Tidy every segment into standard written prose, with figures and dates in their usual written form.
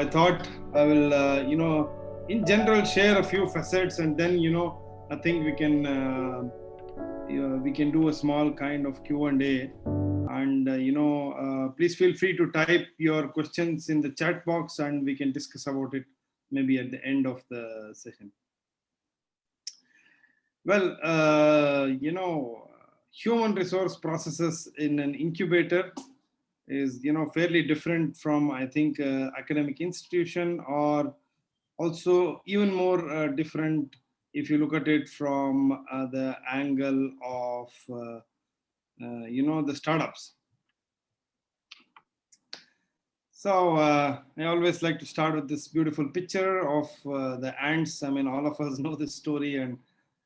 I thought I will, in general, share a few facets, and then, I think we can do a small kind of Q&A. And, please feel free to type your questions in the chat box, and we can discuss about it maybe at the end of the session. Well, human resource processes in an incubator is, fairly different from, I think, academic institution, or also even more different if you look at it from the angle of, the startups. So I always like to start with this beautiful picture of the ants. I mean, all of us know this story, and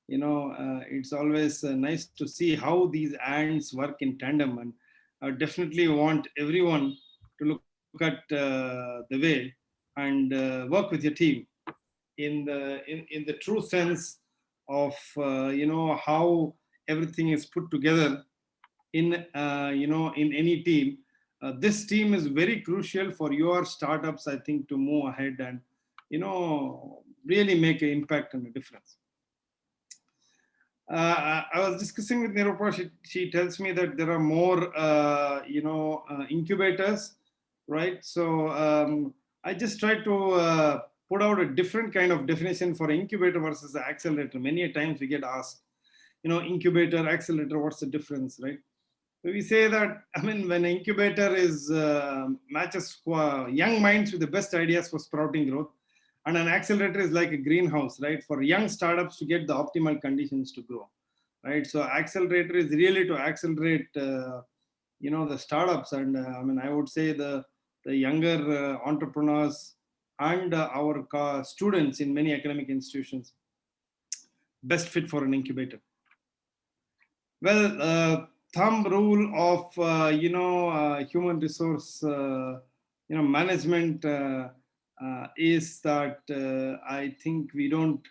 it's always nice to see how these ants work in tandem. And I definitely want everyone to look at the way and work with your team in the true sense of how everything is put together in in any team. This team is very crucial for your startups, I think, to move ahead and really make an impact and a difference. I was discussing with Nirupa. She tells me that there are more, incubators, right? So I just tried to put out a different kind of definition for incubator versus the accelerator. Many times we get asked, incubator, accelerator, what's the difference, right? So we say that, I mean, when an incubator is matches young minds with the best ideas for sprouting growth, and an accelerator is like a greenhouse, right, for young startups to get the optimal conditions to grow, right? So accelerator is really to accelerate, the startups, and I mean, I would say the younger entrepreneurs and our students in many academic institutions best fit for an incubator. Well, thumb rule of human resource management is that I think we don't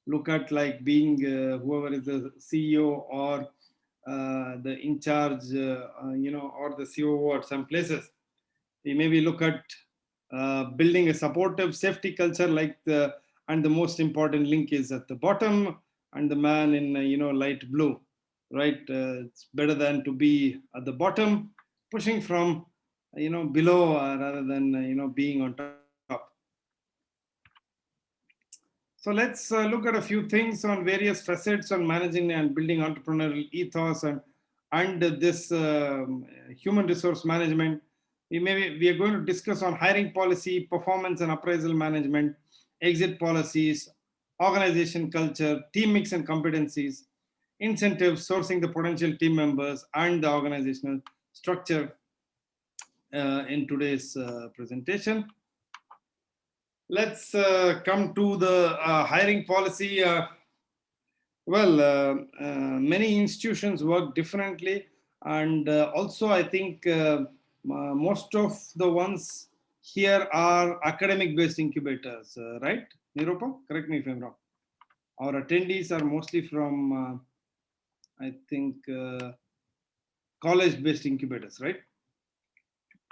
look at like being whoever is the CEO or the in charge or the COO at some places. We maybe look at building a supportive safety culture, and the most important link is at the bottom, and the man in light blue, right? It's better than to be at the bottom, pushing from below rather than being on top. So let's look at a few things on various facets on managing and building entrepreneurial ethos and this human resource management. We are going to discuss on hiring policy, performance and appraisal management, exit policies, organization culture, team mix and competencies, incentives, sourcing the potential team members, and the organizational structure in today's presentation. Let's come to the hiring policy. Many institutions work differently, and also I think most of the ones here are academic-based incubators, right? Nirupa, correct me if I'm wrong. Our attendees are mostly from, I think, college-based incubators, right?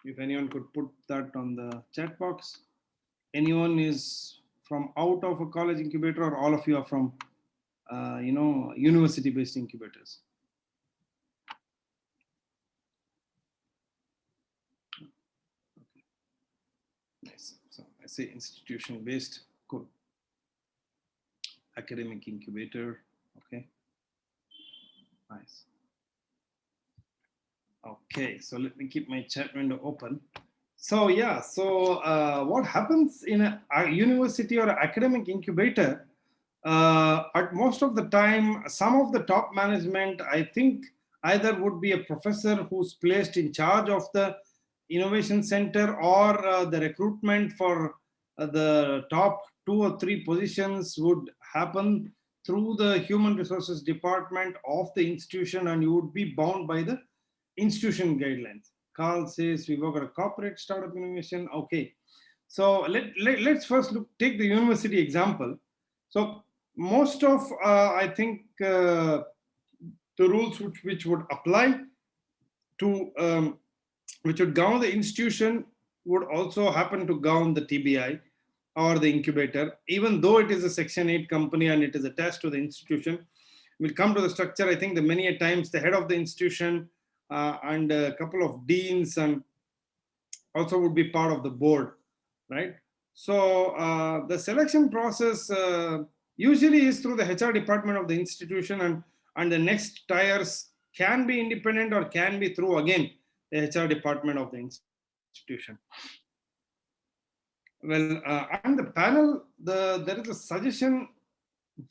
If anyone could put that on the chat box. Anyone is from out of a college incubator, or all of you are from, university-based incubators? Okay. Nice. So I say institution-based. Cool. Academic incubator. Okay. Nice. Okay. So let me keep my chat window open. So yeah, so what happens in a university or academic incubator, at most of the time, some of the top management, I think, either would be a professor who's placed in charge of the innovation center, or the recruitment for the top 2 or 3 positions would happen through the human resources department of the institution, and you would be bound by the institution guidelines. Carl says we work at a corporate startup innovation. Okay, so let's first take the university example. So most of I think the rules which would apply to which would govern the institution would also happen to govern the TBI or the incubator, even though it is a Section 8 company and it is attached to the institution. We'll come to the structure. I think the many a times the head of the institution and a couple of deans and also would be part of the board, right? So the selection process usually is through the HR department of the institution, and the next tiers can be independent or can be through again the HR department of the institution. Well, and the panel, there is a suggestion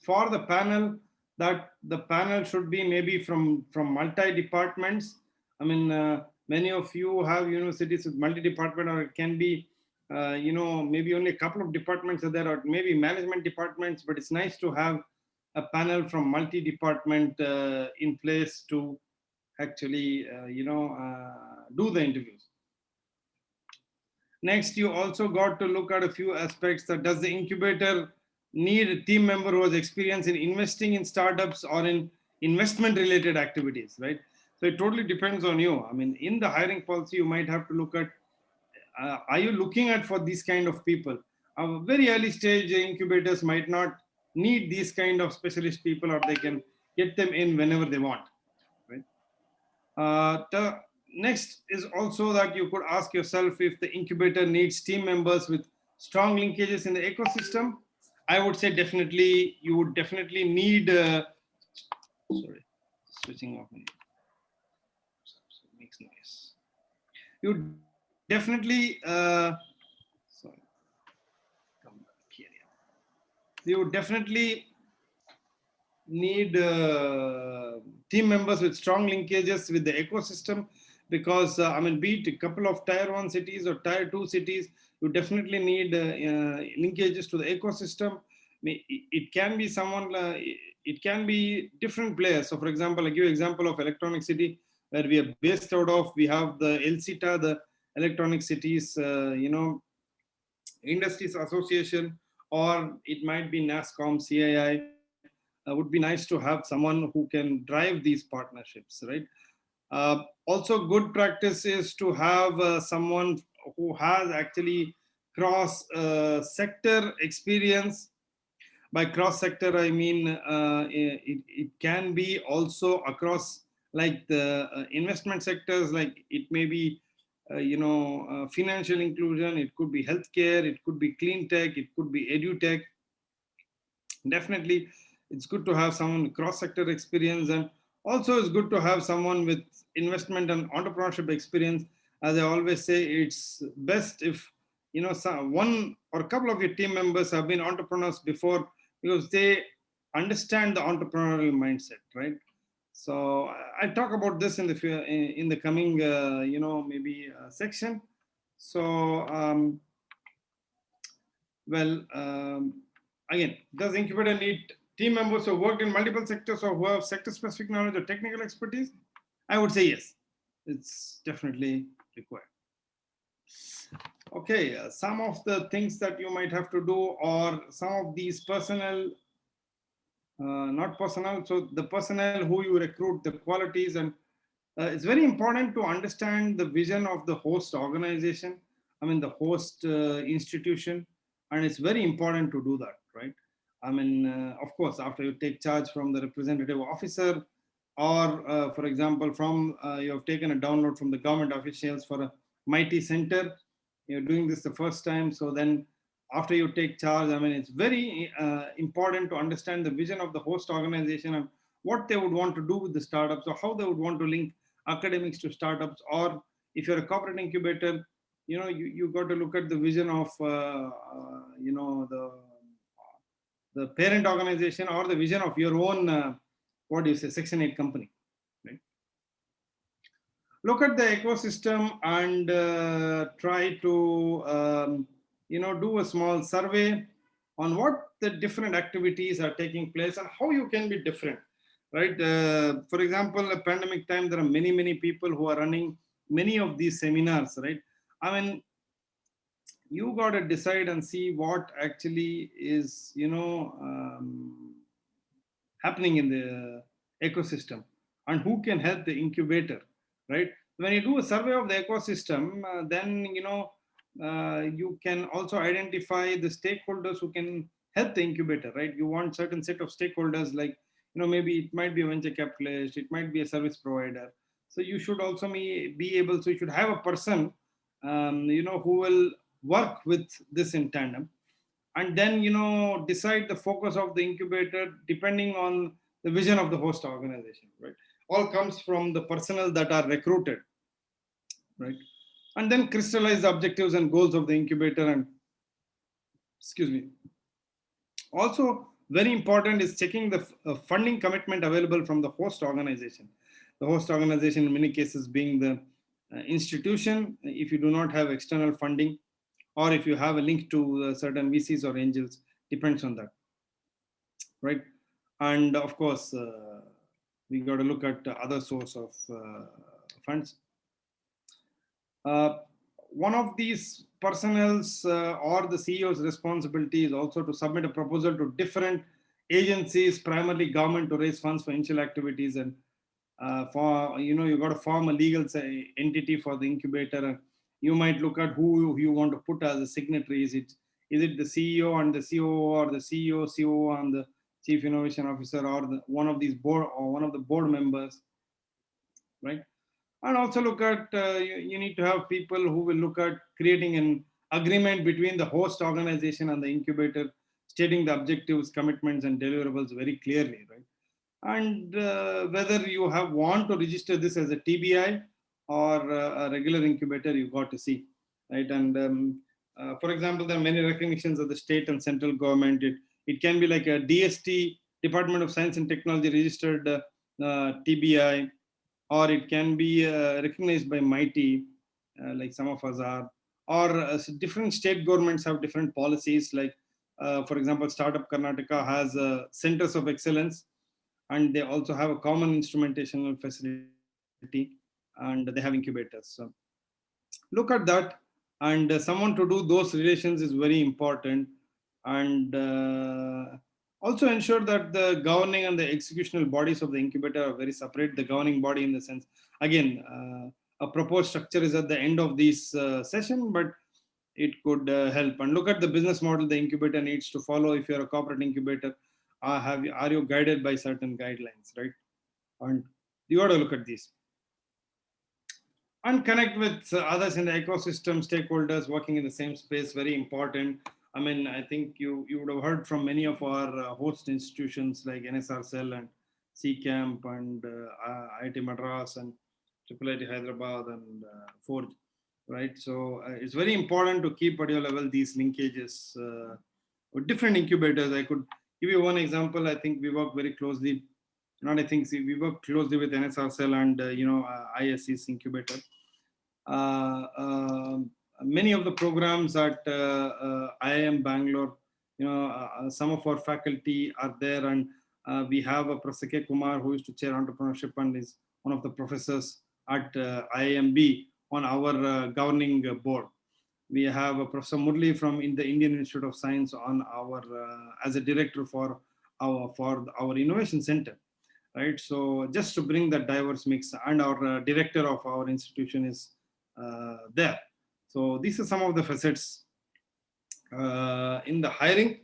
for the panel that the panel should be maybe from multi departments. I mean, many of you have universities with multi department, or it can be maybe only a couple of departments are there, or maybe management departments, but it's nice to have a panel from multi department in place to actually do the interviews. Next, you also got to look at a few aspects. That does the incubator need a team member who has experience in investing in startups or in investment related activities, right? So it totally depends on you. I mean, in the hiring policy, you might have to look at, are you looking at for these kind of people? Very early stage incubators might not need these kind of specialist people, or they can get them in whenever they want, right? The next is also that you could ask yourself if the incubator needs team members with strong linkages in the ecosystem. I would say definitely, you would definitely need, sorry, switching off, makes noise. You definitely, sorry, come back here. You would definitely need team members with strong linkages with the ecosystem, because I mean, be it a couple of tier 1 cities or tier 2 cities, you definitely need linkages to the ecosystem. It can be someone, it can be different players. So for example, I give you example of Electronic City, where we are based out of. We have the LCTA, the Electronic Cities Industries Association, or it might be NASCOM, CII. Would be nice to have someone who can drive these partnerships, right? Also, good practice is to have someone who has actually cross sector experience. By cross sector, I mean it can be also across, like the investment sectors, like it may be financial inclusion, it could be healthcare, it could be clean tech, it could be edu tech. Definitely it's good to have someone cross sector experience, and also it's good to have someone with investment and entrepreneurship experience. As I always say, it's best if one or a couple of your team members have been entrepreneurs before, because they understand the entrepreneurial mindset, right? So I'll talk about this in the coming maybe section. So again, does incubator need team members who worked in multiple sectors or who have sector specific knowledge or technical expertise? I would say yes, it's definitely required. Okay, some of the things that you might have to do, or some of these personnel, not personnel, so the personnel who you recruit, the qualities, and it's very important to understand the vision of the host organization, I mean the host institution, and it's very important to do that, right? I mean, of course, after you take charge from the representative officer, or for example, from you have taken a download from the government officials for a mighty center, you're doing this the first time. So then after you take charge, I mean, it's very important to understand the vision of the host organization and what they would want to do with the startups, or how they would want to link academics to startups. Or if you're a corporate incubator, you got to look at the vision of the parent organization, or the vision of your own what do you say, Section 8 company, right? Look at the ecosystem and try to do a small survey on what the different activities are taking place and how you can be different, right? For example, a pandemic time, there are many people who are running many of these seminars, right? I mean, you got to decide and see what actually is happening in the ecosystem, and who can help the incubator, right? When you do a survey of the ecosystem, then you can also identify the stakeholders who can help the incubator, right? You want certain set of stakeholders, like, maybe it might be a venture capitalist, it might be a service provider. So you should also be able, so you should have a person, who will work with this in tandem, and then decide the focus of the incubator depending on the vision of the host organization, right? All comes from the personnel that are recruited, right? And then crystallize the objectives and goals of the incubator. And excuse me, also very important is checking the funding commitment available from the host organization. The host organization in many cases being the institution, if you do not have external funding, or if you have a link to certain VCs or angels, depends on that, right? And of course, we got to look at other source of funds. Uh, One of these personnel's or the CEO's responsibility is also to submit a proposal to different agencies, primarily government, to raise funds for initial activities. And for you got to form a legal entity for the incubator. You might look at who you want to put as a signatory. Is it the CEO and the COO, or the CEO, COO and the Chief Innovation Officer, or one of these board, or one of the board members, right? And also look at, you need to have people who will look at creating an agreement between the host organization and the incubator, stating the objectives, commitments, and deliverables very clearly, right? And whether you want to register this as a TBI or a regular incubator, you got to see, right? And for example, there are many recognitions of the state and central government. It can be like a DST, Department of Science and Technology registered TBI, or it can be recognized by MIT, like some of us are, or different state governments have different policies. Like, for example, Startup Karnataka has centers of excellence, and they also have a common instrumentational facility, and they have incubators. So look at that, and someone to do those relations is very important. And also ensure that the governing and the executional bodies of the incubator are very separate. The governing body, in the sense, again, a proposed structure is at the end of this session, but it could help. And look at the business model the incubator needs to follow. If you're a corporate incubator, are you guided by certain guidelines, right? And you got to look at these and connect with others in the ecosystem, stakeholders working in the same space. Very important. I mean, I think you would have heard from many of our host institutions like NSR Cell and CCamp and IIT Madras and IIIT Hyderabad and Forge, right? So it's very important to keep at your level these linkages with different incubators. I could give you one example. I think we work very closely. Not I think see, we work closely with NSR Cell and ISC's incubator. Uh, um Many of the programs at IIM Bangalore, some of our faculty are there, and we have a Professor K. Kumar, who used to chair entrepreneurship and is one of the professors at IIMB on our governing board. We have a Professor Murli from in the Indian Institute of Science on our as a director for our innovation center, right? So just to bring that diverse mix, and our director of our institution is there. So these are some of the facets in the hiring.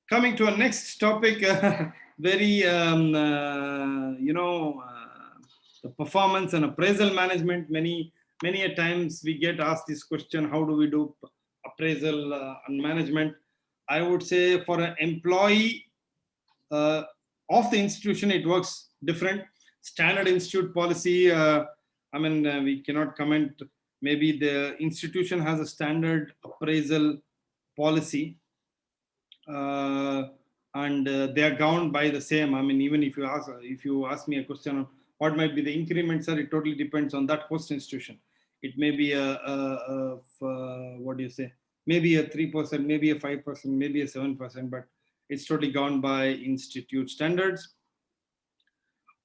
Coming to our next topic, very the performance and appraisal management. Many a times we get asked this question: how do we do appraisal and management? I would say for an employee of the institution, it works different. Standard institute policy, we cannot comment. Maybe the institution has a standard appraisal policy, and they are governed by the same. I mean, even if you ask me a question on what might be the increments, sir, it totally depends on that host institution. It may be what do you say? Maybe a 3%, maybe a 5%, maybe a 7%, but it's totally governed by institute standards.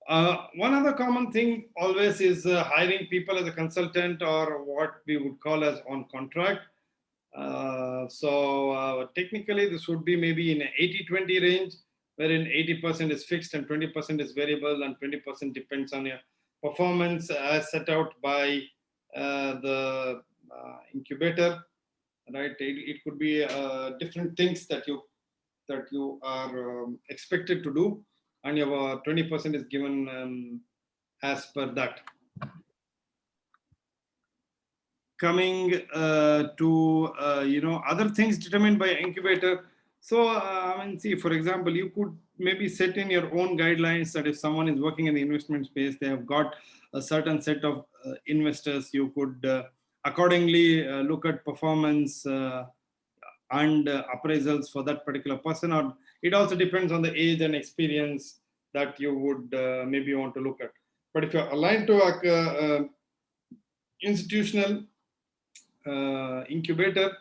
One other common thing always is hiring people as a consultant, or what we would call as on contract. So technically, this would be maybe in an 80-20 range, wherein 80% is fixed and 20% is variable, and 20% depends on your performance as set out by the incubator, right? It could be different things that you are expected to do, and your 20% is given as per that. Coming to other things determined by incubator. So I mean, see, for example, you could maybe set in your own guidelines that if someone is working in the investment space, they have got a certain set of investors. You could accordingly look at performance and appraisals for that particular person, or it also depends on the age and experience that you would maybe want to look at. But if you're aligned to a institutional incubator,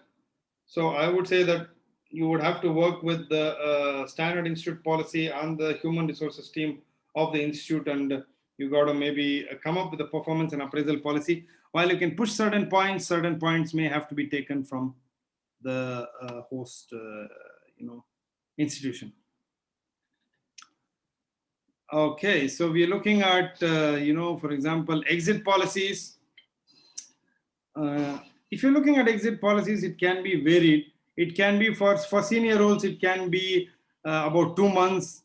so I would say that you would have to work with the standard institute policy and the human resources team of the institute, and you got to maybe come up with a performance and appraisal policy. While you can push certain points may have to be taken from the host institution. Okay, so we're looking at for example, exit policies. If you're looking at exit policies, it can be varied. It can be for senior roles, it can be about 2 months,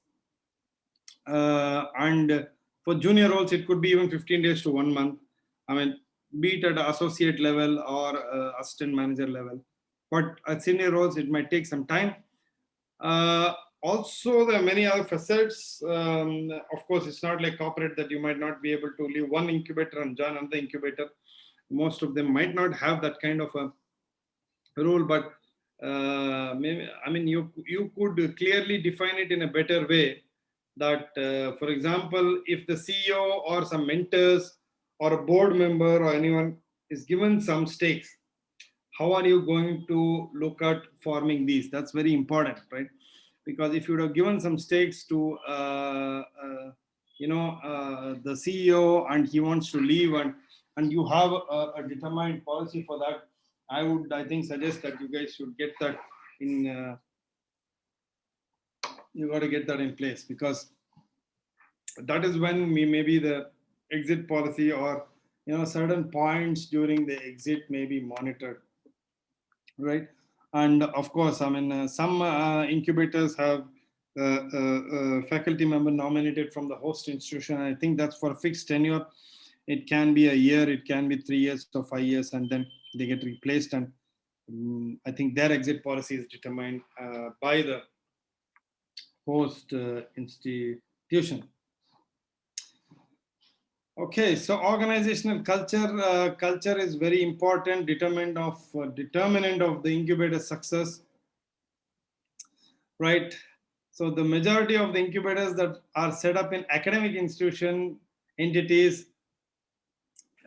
and for junior roles, it could be even 15 days to 1 month. I mean, be it at associate level or assistant manager level. But at senior roles, it might take some time. Also, there are many other facets. Of course, it's not like corporate that you might not be able to leave one incubator and join another incubator. Most of them might not have that kind of a rule, but maybe, I mean, you could clearly define it in a better way. That, for example, if the CEO or some mentors or a board member or anyone is given some stakes, how are you going to look at forming these? That's very important, right? Because if you would have given some stakes to the CEO and he wants to leave, and you have a determined policy for that, I think suggest that you guys should get that in. You got to get that in place, because that is when maybe the exit policy or certain points during the exit may be monitored, right? And of course, I mean, some incubators have faculty member nominated from the host institution. I think that's for a fixed tenure. It can be a year, it can be 3 years or 5 years, and then they get replaced. And I think their exit policy is determined by the host institution. Okay, so organizational culture. Culture is very important, determinant of the incubator success, right? So the majority of the incubators that are set up in academic institution entities,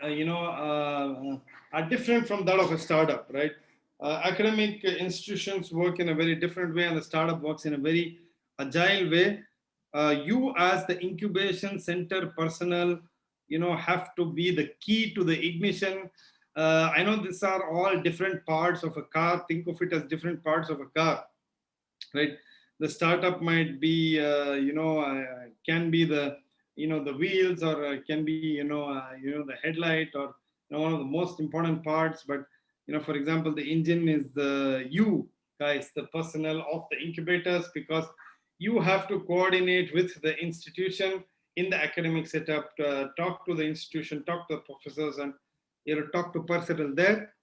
are different from that of a startup, right? Academic institutions work in a very different way, and the startup works in a very agile way. You as the incubation center personnel, have to be the key to the ignition. I know these are all different parts of a car. Think of it as different parts of a car, right? The startup might be, can be the, the wheels, or can be, the headlight, or one of the most important parts. But for example, the engine is the you guys, the personnel of the incubators, because you have to coordinate with the institution in the academic setup, talk to the institution, talk to the professors, and talk to personnel there.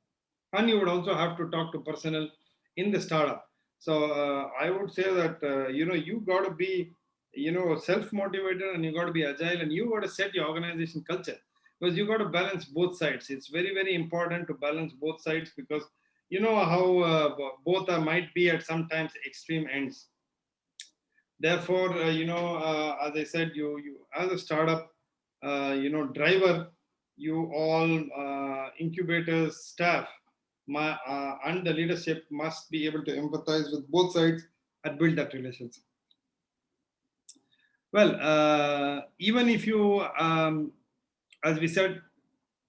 And you would also have to talk to personnel in the startup. So I would say that you got to be self-motivated, and you got to be agile, and you got to set your organization culture, because you got to balance both sides. It's very, very important to balance both sides, because you know how both might be at sometimes extreme ends. Therefore, as I said, you as a startup, driver, you all incubators staff and the leadership must be able to empathize with both sides and build that relationship. Well, even if you, as we said,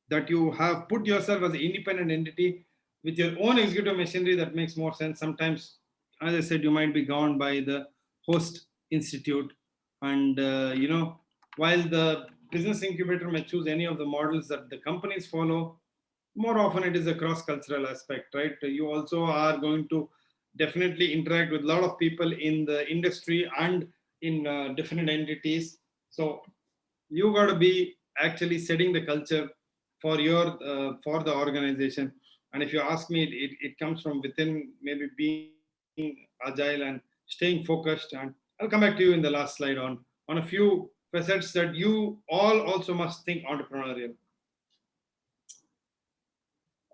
that you have put yourself as an independent entity with your own executive machinery, that makes more sense. Sometimes, as I said, you might be governed by the host institute, and while the business incubator may choose any of the models that the companies follow, more often it is a cross-cultural aspect, right? You also are going to definitely interact with a lot of people in the industry and in different entities. So you got to be actually setting the culture for your for the organization. And if you ask me, it comes from within, maybe being agile and staying focused. And I'll come back to you in the last slide on a few facets that you all also must think entrepreneurial.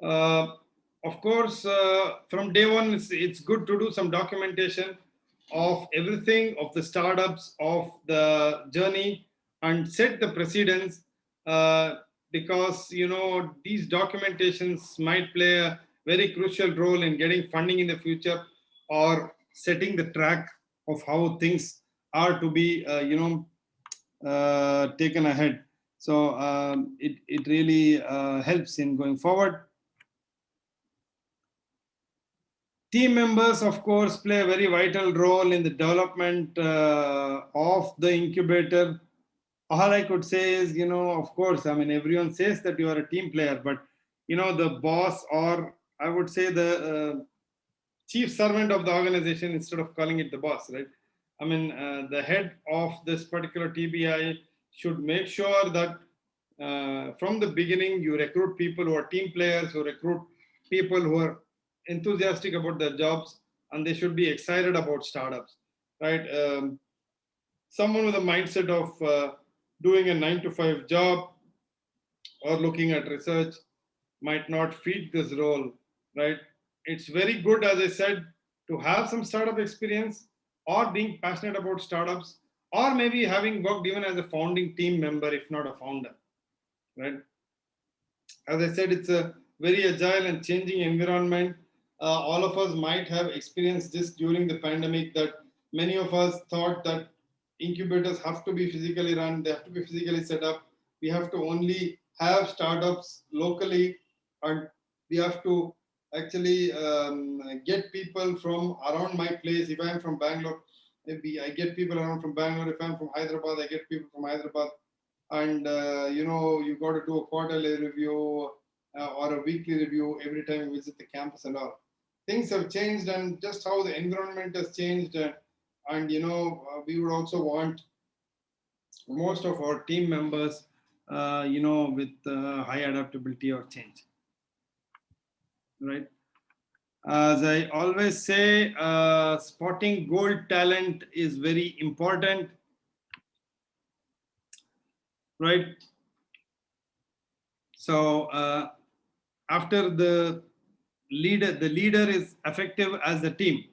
Uh, of course, from day one, it's good to do some documentation of everything, of the startups, of the journey, and set the precedence, because these documentations might play a very crucial role in getting funding in the future, or setting the track of how things are to be taken ahead. So it really helps in going forward. Team members, of course, play a very vital role in the development of the incubator. All I could say is, of course, I mean, everyone says that you are a team player, but, the boss, or I would say the chief servant of the organization, instead of calling it the boss, right? I mean, the head of this particular TBI should make sure that from the beginning you recruit people who are team players, who recruit people who are enthusiastic about their jobs, and they should be excited about startups, right? Someone with a mindset of doing a 9 to 5 job or looking at research might not fit this role, right? It's very good, as I said, to have some startup experience, or being passionate about startups, or maybe having worked even as a founding team member, if not a founder, right? As I said, it's a very agile and changing environment. All of us might have experienced this during the pandemic, that many of us thought that incubators have to be physically run, they have to be physically set up. We have to only have startups locally, and we have to actually get people from around my place. If I'm from Bangalore, maybe I get people around from Bangalore. If I'm from Hyderabad, I get people from Hyderabad. And you got to do a quarterly review or a weekly review every time you visit the campus and all. Things have changed, and just how the environment has changed. And we would also want most of our team members with high adaptability or change, right? As I always say, spotting gold talent is very important, right? So after the leader is effective as a team,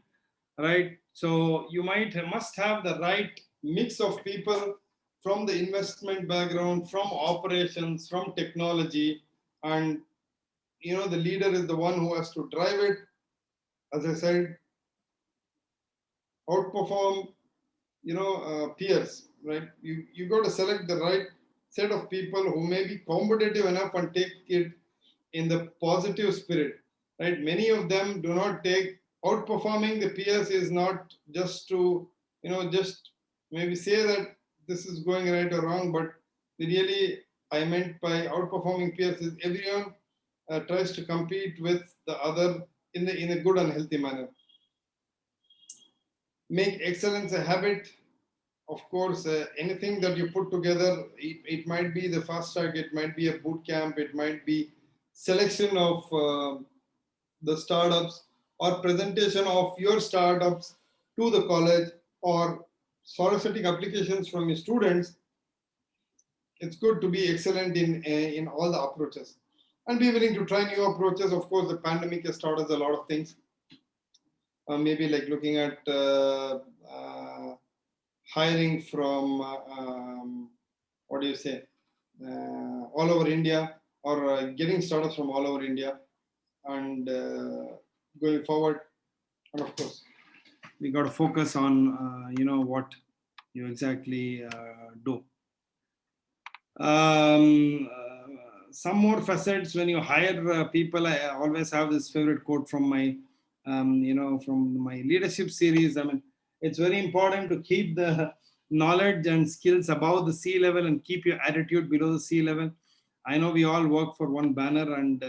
right? So you must have the right mix of people from the investment background, from operations, from technology. And the leader is the one who has to drive it, as I said, outperform peers, right? You got to select the right set of people who may be competitive enough and take it in the positive spirit, right? Many of them do not take outperforming the peers is not just to just maybe say that this is going right or wrong, but really I meant by outperforming peers is everyone tries to compete with the other in a good and healthy manner. Make excellence a habit. Of course, anything that you put together, it might be the fast track, it might be a boot camp, it might be selection of the startups, or presentation of your startups to the college, or soliciting applications from your students. It's good to be excellent in all the approaches, and be willing to try new approaches. Of course, the pandemic has taught us a lot of things. Maybe like looking at hiring from what do you say, all over India, or getting startups from all over India, and going forward. And of course, we got to focus on what you exactly do. Some more facets when you hire people. I always have this favorite quote from my from my leadership series. I mean, it's very important to keep the knowledge and skills above the sea level and keep your attitude below the sea level. I know we all work for one banner, and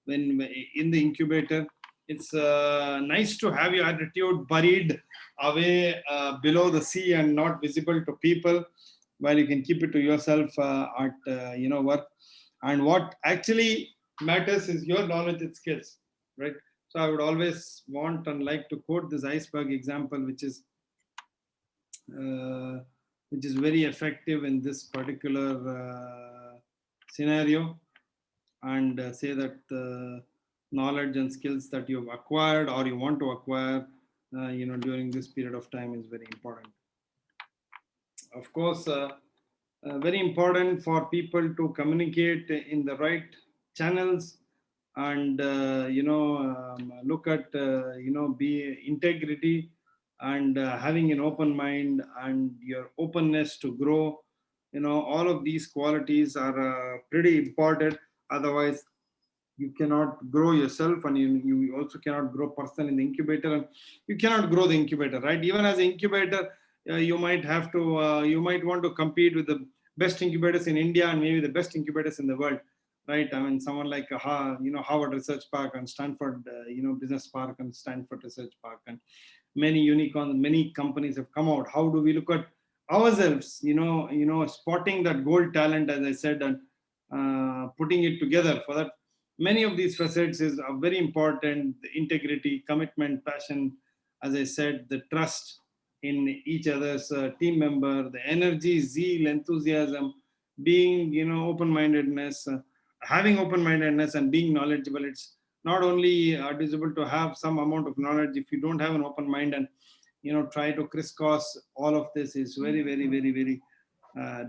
when in the incubator, it's nice to have your attitude buried away below the sea and not visible to people, while you can keep it to yourself at work. And what actually matters is your knowledge and skills, right? So I would always want and like to quote this iceberg example, uh, which is very effective in this particular scenario, and say that the knowledge and skills that you've acquired or you want to acquire during this period of time is very important. Of course, very important for people to communicate in the right channels, and look at be integrity, and having an open mind and your openness to grow. All of these qualities are pretty important. Otherwise, you cannot grow yourself, and you also cannot grow person in the incubator, and you cannot grow the incubator, right? Even as an incubator, you might want to compete with the best incubators in India and maybe the best incubators in the world, right? I mean, someone like Harvard Research Park and Stanford Business Park and Stanford Research Park, and many unicorns, many companies have come out. How do we look at ourselves, spotting that gold talent, as I said, and putting it together? For that, many of these facets are very important: the integrity, commitment, passion, as I said, the trust in each other's team member, the energy, zeal, enthusiasm, being open-mindedness, having open-mindedness and being knowledgeable. It's not only advisable to have some amount of knowledge. If you don't have an open mind and try to crisscross all of this, is very, very, very, very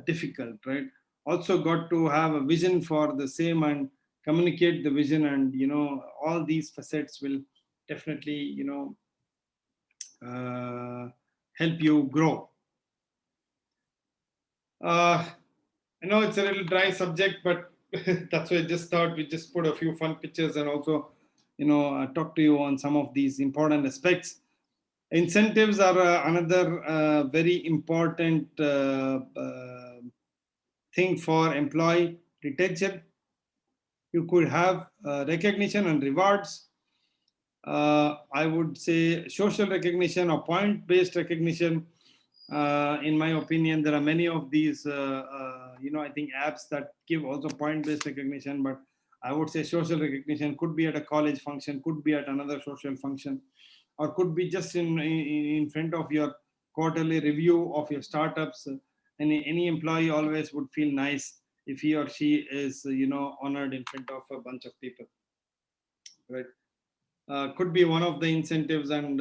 difficult, right? Also got to have a vision for the same and communicate the vision, and all these facets will definitely uh, help you grow. I know it's a little dry subject, but that's why I just thought we just put a few fun pictures and also talk to you on some of these important aspects. Incentives are another very important thing for employee retention. You could have recognition and rewards. I would say social recognition or point-based recognition. In my opinion, there are many of these, I think apps that give also point-based recognition, but I would say social recognition could be at a college function, could be at another social function, or could be just in front of your quarterly review of your startups. Any employee always would feel nice if he or she is, honored in front of a bunch of people, right? Could be one of the incentives, and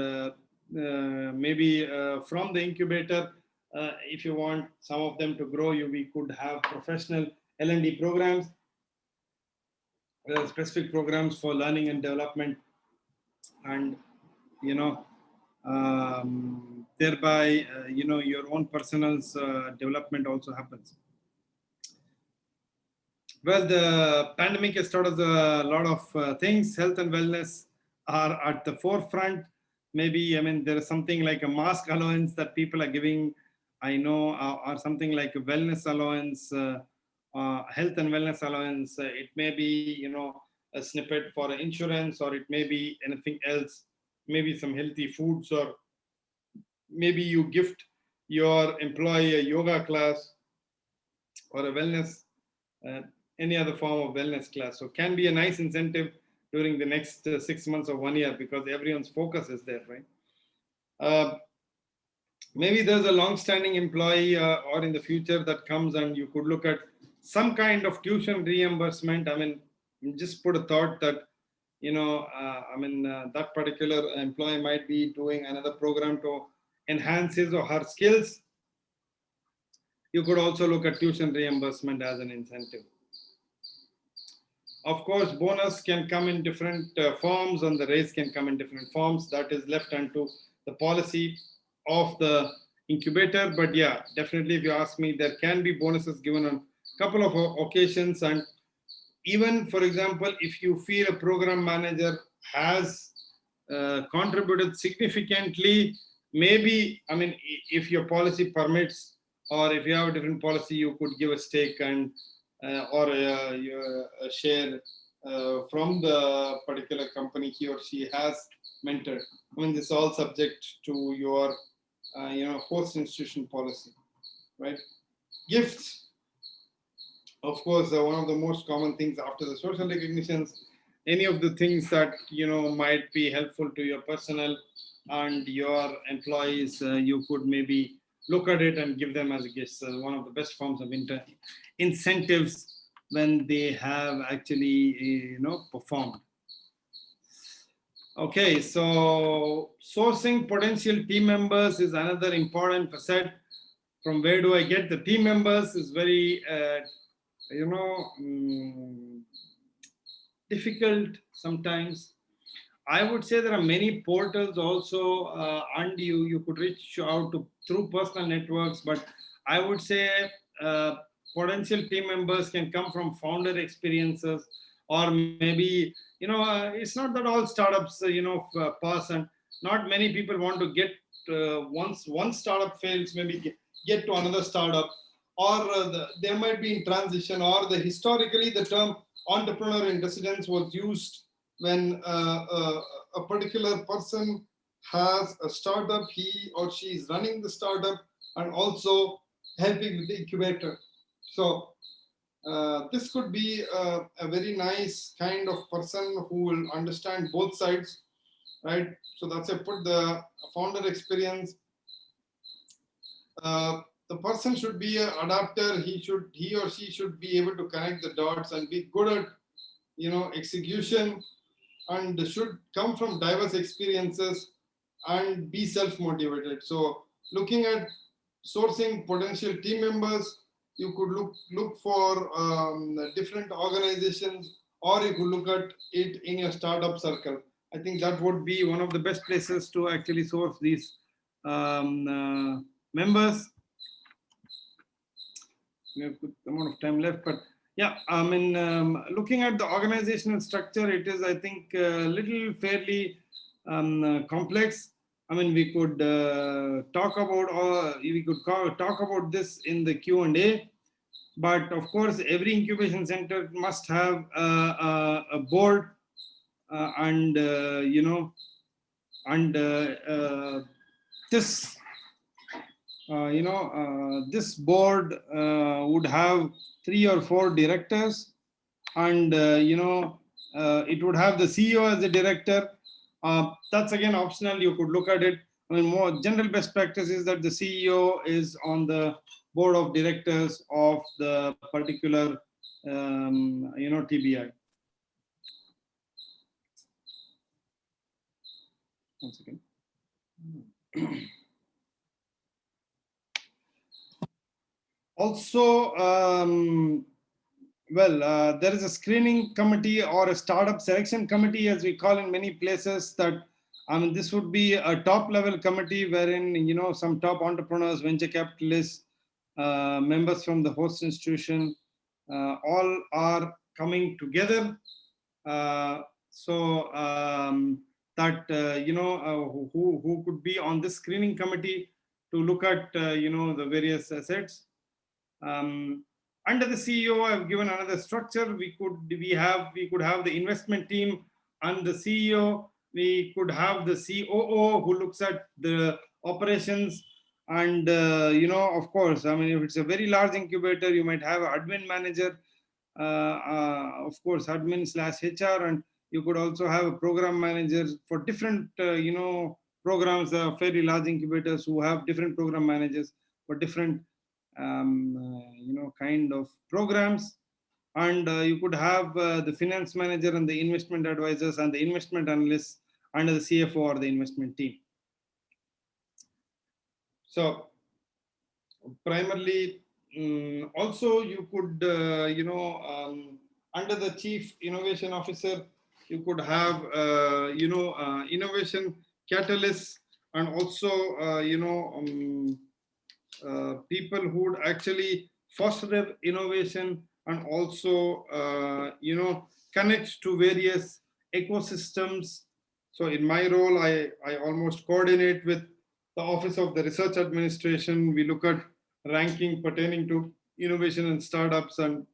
maybe from the incubator, if you want some of them to grow, we could have professional L&D programs, specific programs for learning and development, and thereby your own personal development also happens. Well, the pandemic has taught us a lot of things. Health and wellness are at the forefront. Maybe, I mean, there is something like a mask allowance that people are giving, I know, or something like a wellness allowance, health and wellness allowance. It may be, a snippet for insurance, or it may be anything else, maybe some healthy foods, or maybe you gift your employee a yoga class or a wellness, uh, any other form of wellness class. So can be a nice incentive during the next 6 months or 1 year, because everyone's focus is there, right? Maybe there's a long-standing employee or in the future that comes, and you could look at some kind of tuition reimbursement. I mean, just put a thought that, that particular employee might be doing another program to enhance his or her skills. You could also look at tuition reimbursement as an incentive. Of course, bonus can come in different forms, and the raise can come in different forms. That is left unto the policy of the incubator. But yeah, definitely, if you ask me, there can be bonuses given on a couple of occasions. And even, for example, if you feel a program manager has contributed significantly, maybe, I mean, if your policy permits, or if you have a different policy, you could give a stake and or a share from the particular company he or she has mentored. I mean, this is all subject to your host institution policy, right? Gifts, of course, one of the most common things after the social recognitions. Any of the things that might be helpful to your personnel and your employees, you could maybe look at it and give them as a gift. One of the best forms of incentives when they have actually performed. Okay, so sourcing potential team members is another important facet. From where do I get the team members is very difficult sometimes. I would say there are many portals also, and you could reach out to through personal networks. But I would say potential team members can come from founder experiences, or maybe it's not that all startups pass, and not many people want to get once one startup fails, maybe get to another startup, or they might be in transition, or historically the term entrepreneur in residence was used when a particular person has a startup, he or she is running the startup and also helping with the incubator. So this could be a very nice kind of person who will understand both sides, right? So that's I put the founder experience. The person should be an adapter. He or she should be able to connect the dots and be good at execution, and should come from diverse experiences and be self-motivated. So looking at sourcing potential team members, you could look for different organizations, or you could look at it in your startup circle. I think that would be one of the best places to actually source these members. We have a good amount of time left, but yeah, I mean, looking at the organizational structure, it is, I think, a little fairly complex. I mean, we could talk about this in the Q&A, but of course, every incubation center must have a board, and this. This board would have 3 or 4 directors, and it would have the CEO as the director. That's again optional. You could look at it. I mean, more general best practice is that the CEO is on the board of directors of the particular TBI. One second. Also, there is a screening committee or a startup selection committee, as we call in many places. That this would be a top level committee wherein some top entrepreneurs, venture capitalists, members from the host institution, all are coming together. So that who could be on this screening committee to look at the various assets. Under the CEO, I've given another structure. We could have the investment team and the CEO. We could have the COO who looks at the operations, and of course, I mean, if it's a very large incubator, you might have an admin manager, of course, admin/HR, and you could also have a program manager for different programs. Fairly large incubators who have different program managers for different kind of programs, and you could have the finance manager and the investment advisors and the investment analysts under the CFO or the investment team. So primarily, also you could under the chief innovation officer, you could have innovation catalysts, and also people who would actually foster innovation, and also connect to various ecosystems. So in my role, I almost coordinate with the Office of the Research Administration. We look at ranking pertaining to innovation and startups, and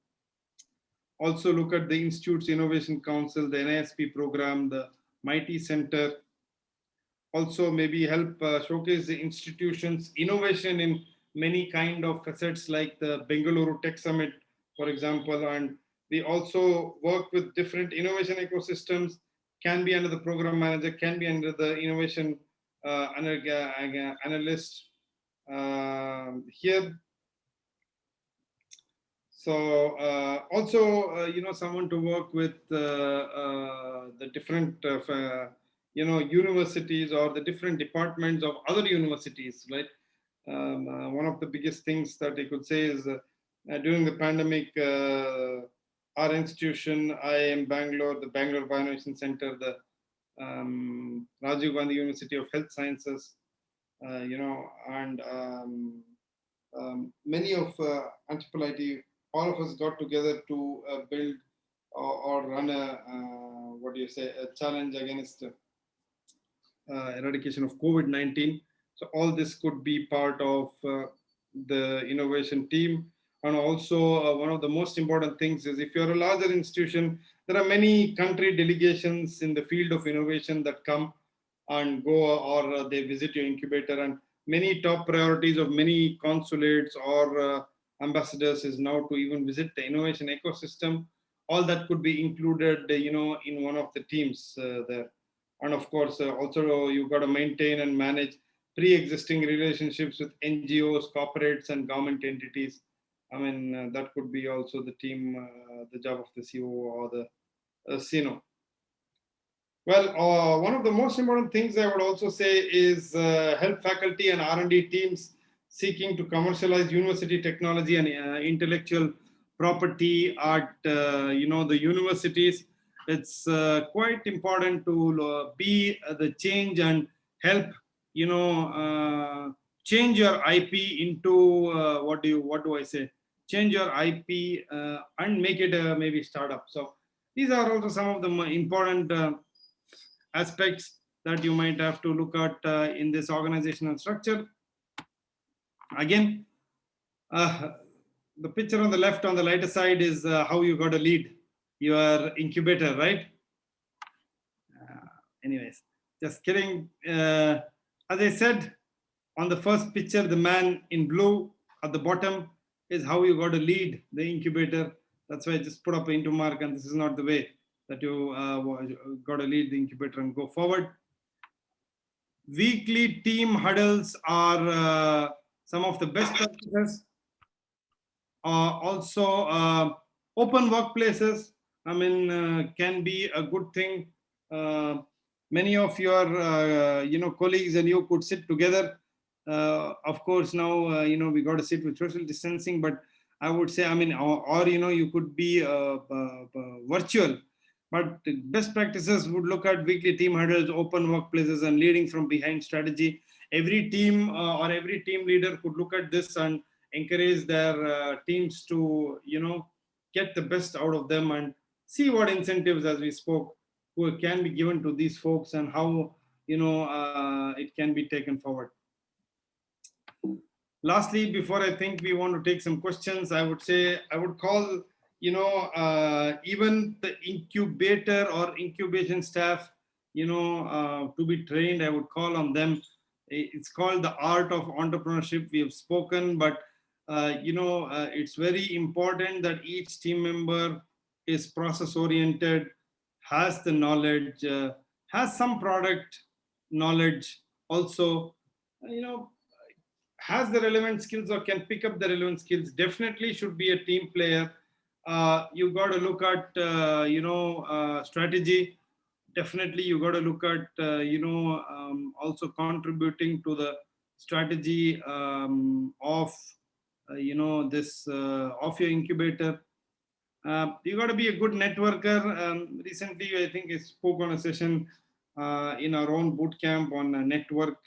Also look at the Institute's Innovation Council, the NISP program, the MIT Center. Also maybe help showcase the institution's innovation in many kind of facets like the Bengaluru Tech Summit, for example. And we also work with different innovation ecosystems, can be under the program manager, can be under the innovation analyst. Here so also, someone to work with the different, universities or the different departments of other universities, right? One of the biggest things that I could say is during the pandemic, our institution, IIM Bangalore, the Bangalore Bioinnovation Center, the Rajiv Gandhi University of Health Sciences, and many of IIIT, all of us got together to build or run a a challenge against eradication of COVID-19. So all this could be part of the innovation team. And also one of the most important things is if you're a larger institution, there are many country delegations in the field of innovation that come and go, or they visit your incubator. And many top priorities of many consulates or ambassadors is now to even visit the innovation ecosystem. All that could be included, in one of the teams there. And of course, also you've got to maintain and manage pre-existing relationships with NGOs, corporates, and government entities. I mean, that could be also the team, the job of the CEO or the CNO. Well, one of the most important things I would also say is help faculty and R&D teams seeking to commercialize university technology and intellectual property at the universities. It's quite important to be the change and help change your IP into what do I say? Change your IP and make it a maybe startup. So these are also some of the important aspects that you might have to look at in this organizational structure. Again, the picture on the left on the lighter side is how you got to lead your incubator, right? Anyways, just kidding. As I said, on the first picture, the man in blue at the bottom is how you got to lead the incubator. That's why I just put up into mark, and this is not the way that you got to lead the incubator and go forward. Weekly team huddles are some of the best practices. Also, open workplaces, I mean, can be a good thing. Many of your, colleagues and you could sit together. Of course, now, we got to sit with social distancing, but I would say, I mean, or you could be virtual. But best practices would look at weekly team huddles, open workplaces, and leading from behind strategy. Every team or every team leader could look at this and encourage their teams to, get the best out of them and see what incentives, as we spoke, can be given to these folks and how, it can be taken forward. Lastly, before I think we want to take some questions, I would say I would call even the incubator or incubation staff, to be trained. I would call on them. It's called the art of entrepreneurship. We have spoken, but it's very important that each team member is process oriented, has the knowledge, has some product knowledge, also, has the relevant skills or can pick up the relevant skills. Definitely should be a team player. You got to look at strategy. Definitely you got to look at also contributing to the strategy of this of your incubator. You got to be a good networker. Recently I think I spoke on a session in our own boot camp on network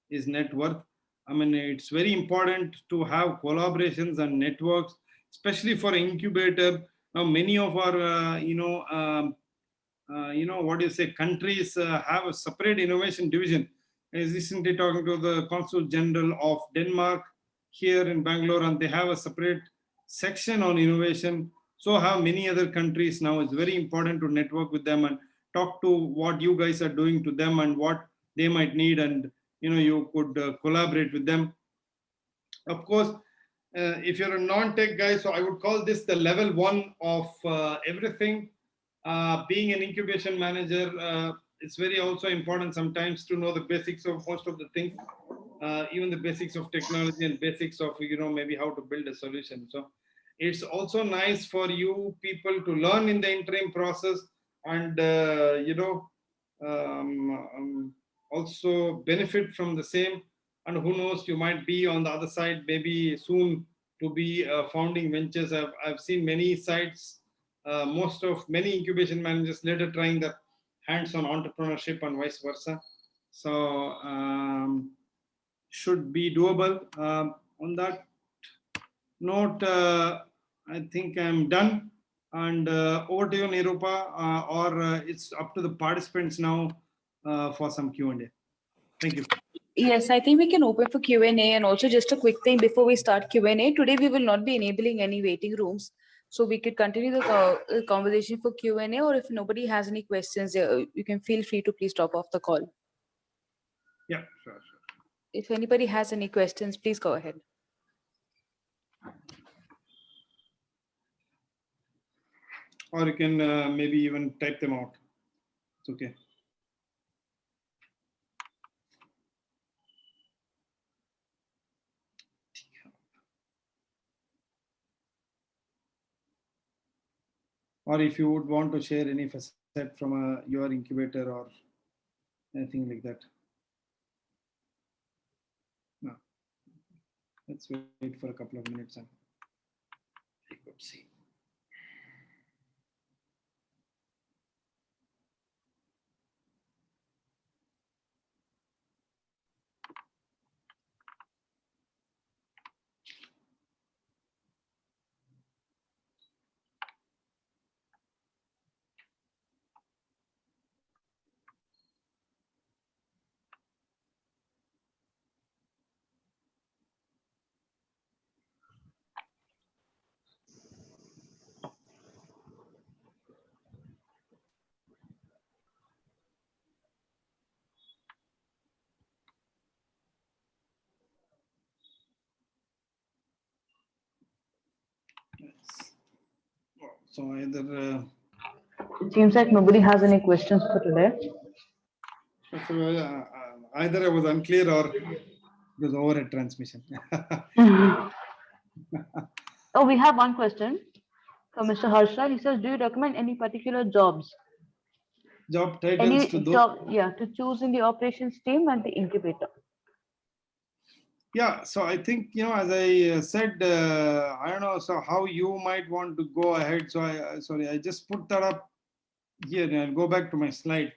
is net worth. I mean, it's very important to have collaborations and networks, especially for incubator. Now, many of our, countries have a separate innovation division. I was recently talking to the Consul General of Denmark here in Bangalore, and they have a separate section on innovation. So have many other countries now. It's very important to network with them and talk to what you guys are doing to them and what they might need, and you could collaborate with them. Of course, if you're a non-tech guy, so I would call this the level 1 of everything. Being an incubation manager, it's very also important sometimes to know the basics of most of the things, even the basics of technology and basics of maybe how to build a solution. So it's also nice for you people to learn in the interim process, and also benefit from the same. And who knows, you might be on the other side maybe soon to be founding ventures. I've seen many sites, many incubation managers later trying the hands-on entrepreneurship and vice versa. So should be doable. On that note, I think I'm done. And over to you, Nirupa, or it's up to the participants now for some Q&A. Thank you. Yes, I think we can open for Q&A. And also just a quick thing before we start Q&A, today we will not be enabling any waiting rooms. So we could continue the conversation for Q&A, or if nobody has any questions, you can feel free to please drop off the call. Yeah, sure. If anybody has any questions, please go ahead. Or you can maybe even type them out. It's okay. Or if you would want to share any facet from your incubator or anything like that. No. Let's wait for a couple of minutes and I could see. So either it seems like nobody has any questions for today. Either I was unclear or it was overhead transmission. Oh, we have one question from Mr. Harsha. He says, do you recommend any particular jobs? Job titles to choose in the operations team and the incubator. Yeah, so I think, as I said, I don't know, so how you might want to go ahead. So I just put that up here and I'll go back to my slide,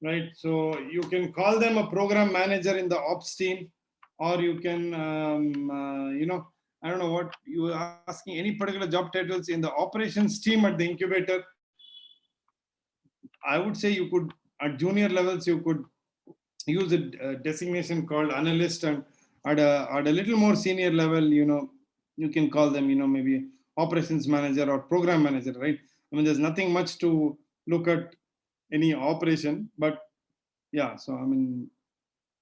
right? So you can call them a program manager in the ops team, or you can, I don't know what you are asking, any particular job titles in the operations team at the incubator. I would say you could, at junior levels, you could use a designation called analyst, and at a little more senior level, you can call them, maybe operations manager or program manager, right? I mean, there's nothing much to look at any operation, but yeah, so I mean,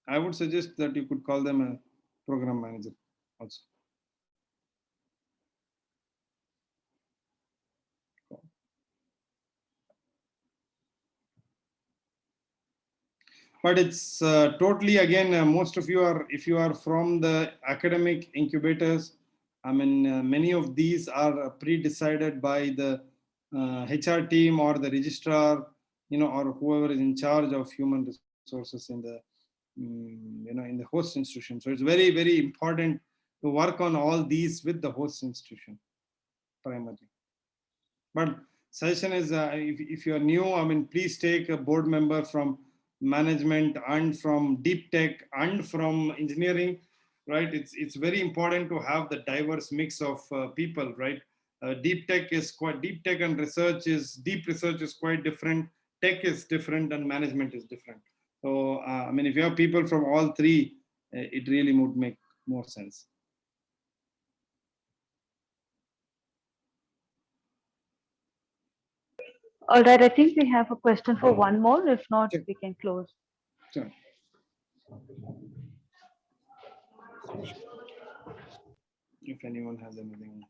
I would suggest that you could call them a program manager also. But it's totally, again, most of you are, if you are from the academic incubators, I mean, many of these are pre-decided by the HR team or the registrar, or whoever is in charge of human resources in the, in the host institution. So it's very, very important to work on all these with the host institution primarily. But suggestion is, if you are new, I mean, please take a board member from management and from deep tech and from engineering, right? It's very important to have the diverse mix of people, right? Deep tech and deep research is quite different. Tech is different and management is different. So, I mean, if you have people from all three, it really would make more sense. All right, I think we have a question for one more. If not, Sure. we can close. Sure. If anyone has anything.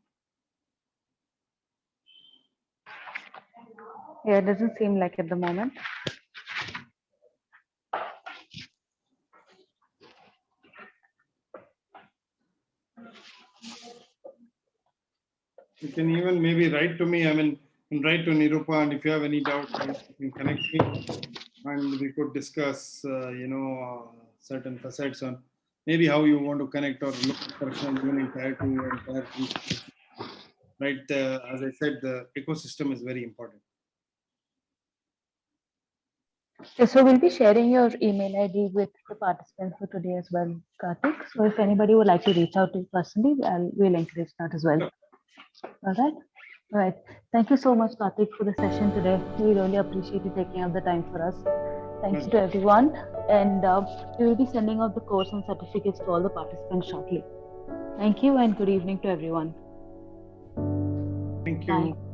Yeah, it doesn't seem like at the moment. You can even maybe write to me. I mean, you can write to Nirupa, and if you have any doubt, you can connect me, and we could discuss, certain facets on maybe how you want to connect or look at person even in tier 2 and tier 3. Right? As I said, the ecosystem is very important. Yeah, so we'll be sharing your email ID with the participants for today as well, Karthik. So if anybody would like to reach out to you personally, we'll encourage that as well. Sure. All right. All right. Thank you so much, Karthik, for the session today. We really appreciate you taking out the time for us. Thank you to everyone. And we will be sending out the course and certificates to all the participants shortly. Thank you and good evening to everyone. Thank you. Bye.